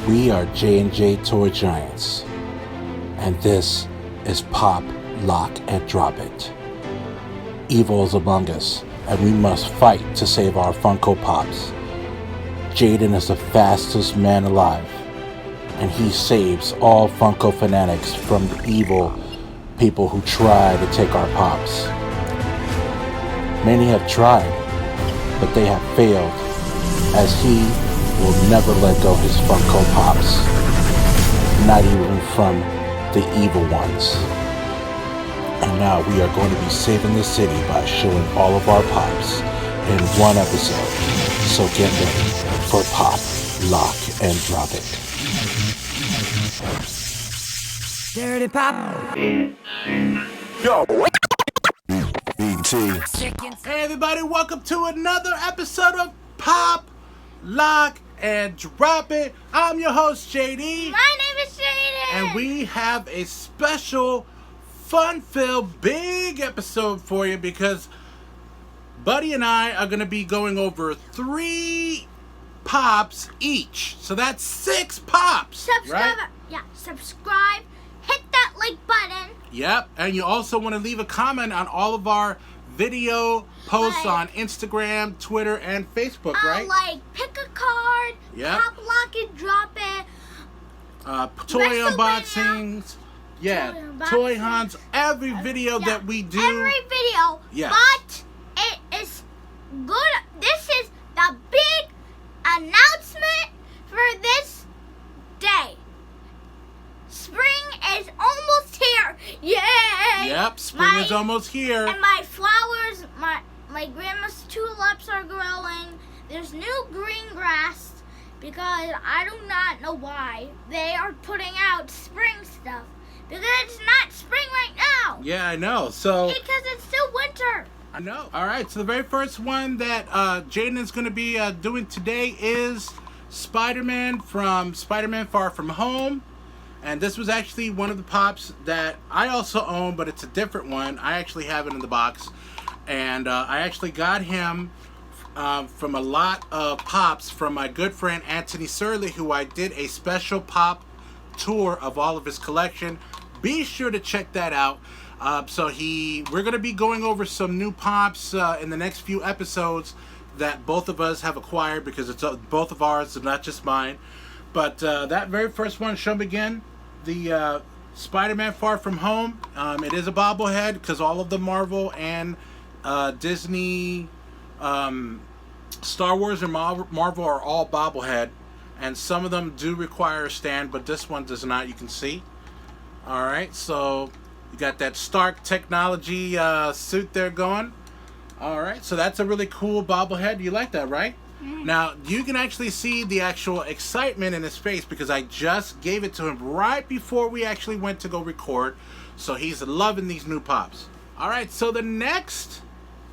We are J&J Toy Giants, and this is Pop, Lock, and Drop It. Evil is among us, and we must fight to save our Funko Pops. Jaiden is the fastest man alive, and he saves all Funko fanatics from the evil people who try to take our Pops. Many have tried, but they have failed, as he will never let go his Funko Pops, not even from the evil ones. And now we are going to be saving the city by showing all of our Pops in one episode. So get ready for Pop, Lock, and Drop It. Dirty Pop. Yo. Hey everybody, welcome to another episode of Pop, Lock, and Drop It. I'm your host, JD. My name is Jaiden. And we have a special, fun-filled, big episode for you because Buddy and I are going to be going over 3 Pops each. So that's 6 Pops, Subscribe. right? Yeah, subscribe. Hit that like button. Yep, and you also want to leave a comment on all of our video posts on Instagram, Twitter, and Facebook, right? Like, pick a card, Yep. Pop, Lock, and Drop It. Toy unboxings, toy hunts, every video that we do. Every video. Yes. But it is good. This is the big announcement for this day. Spring is almost here. Yay! Yep, spring is almost here. And my flowers, my grandma's tulips are growing. There's new green grass because I do not know why they are putting out spring stuff. Because it's not spring right now. Yeah, I know. So Because it's still winter. I know. All right, so the very first one that Jaiden is going to be doing today is Spider-Man from Spider-Man Far From Home. And this was actually one of the Pops that I also own, but it's a different one. I actually have it in the box. And I actually got him from a lot of Pops from my good friend Antony Searle, who I did a special Pop tour of all of his collection. Be sure to check that out. We're going to be going over some new Pops in the next few episodes that both of us have acquired because it's both of ours and not just mine. But that very first one, show me again, the Spider-Man Far From Home. It is a bobblehead because all of the Marvel and Disney, Star Wars and Marvel are all bobblehead. And some of them do require a stand, but this one does not, you can see. Alright, so you got that Stark Technology suit there going. Alright, so that's a really cool bobblehead. You like that, right? Now, you can actually see the actual excitement in his face because I just gave it to him right before we actually went to go record. So he's loving these new Pops. Alright, so the next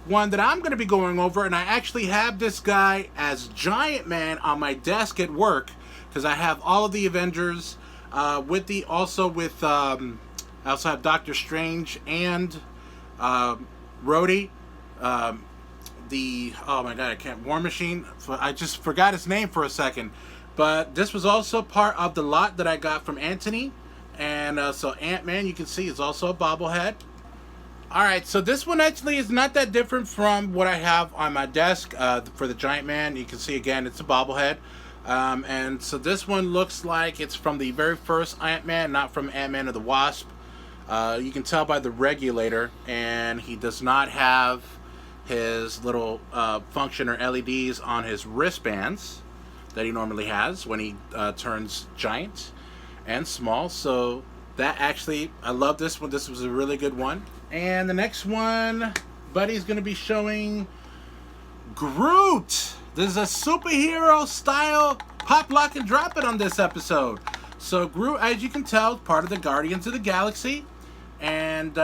one that I'm going to be going over, and I actually have this guy as Giant Man on my desk at work because I have all of the Avengers I also have Doctor Strange and Rhodey. War Machine. I just forgot his name for a second. But this was also part of the lot that I got from Antony. And so Ant-Man, you can see, is also a bobblehead. Alright, so this one actually is not that different from what I have on my desk for the Giant Man. You can see, again, it's a bobblehead. And so this one looks like it's from the very first Ant-Man, not from Ant-Man or the Wasp. You can tell by the regulator, and he does not have his little function or LEDs on his wristbands that he normally has when he turns giant and small. So that actually, I love this one. This was a really good one. And the next one, Buddy's going to be showing Groot. This is a superhero style Pop, Lock, and Drop It on this episode. So Groot, as you can tell, is part of the Guardians of the Galaxy. And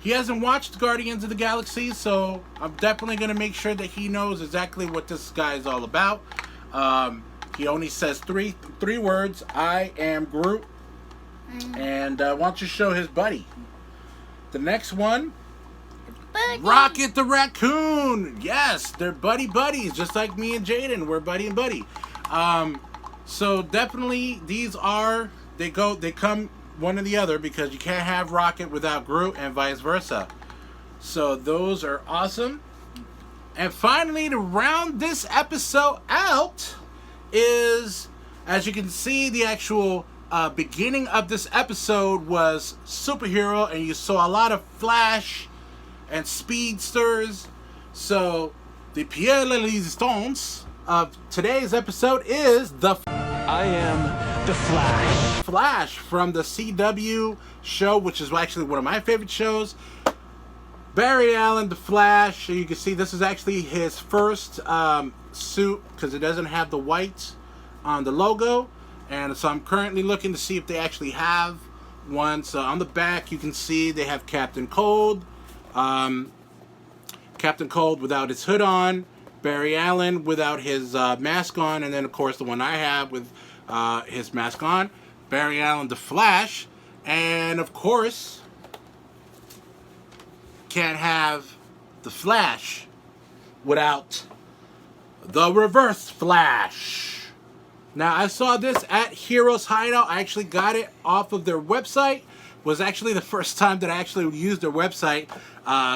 he hasn't watched Guardians of the Galaxy, so I'm definitely going to make sure that he knows exactly what this guy is all about. He only says three words, I am Groot. And why don't you show his buddy? The next one, Buddy. Rocket the Raccoon. Yes, they're buddies, just like me and Jaiden. We're buddy and buddy. So definitely these are, they come one or the other, because you can't have Rocket without Groot and vice versa. So those are awesome. And finally, to round this episode out is, as you can see, the actual beginning of this episode was superhero, and you saw a lot of Flash and speedsters. So the Pierre de Resistance of today's episode is I am the Flash. Flash from the CW show, which is actually one of my favorite shows. Barry Allen, the Flash. You can see this is actually his first suit, because it doesn't have the white on the logo. And so I'm currently looking to see if they actually have one. So on the back, you can see they have Captain Cold. Captain Cold without his hood on. Barry Allen without his mask on. And then, of course, the one I have with his mask on. Barry Allen, the Flash. And, of course, can't have the Flash without the Reverse Flash. Now, I saw this at Heroes Hideout. I actually got it off of their website. Was actually the first time that I actually used their website,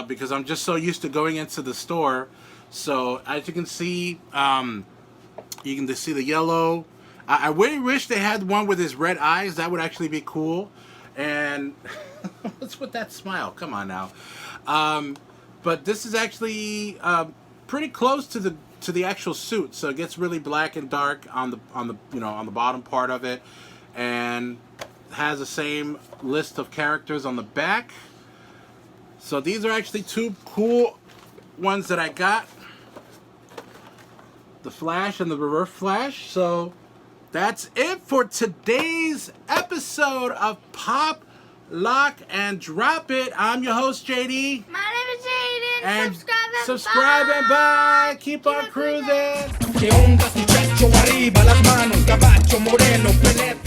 because I'm just so used to going into the store. So, as you can see the yellow. I really wish they had one with his red eyes. That would actually be cool. And what's with that smile? Come on now. But this is actually pretty close to the actual suit, so it gets really black and dark on the bottom part of it, and has the same list of characters on the back. So these are actually two cool ones that I got, the Flash and the Reverse Flash. So that's it for today's episode of Pop, Lock, and Drop It. I'm your host, JD. My name is Jaiden. And subscribe and bye. Keep on cruising. Que onda, si pecho arriba, las manos, caballo moreno, penetra.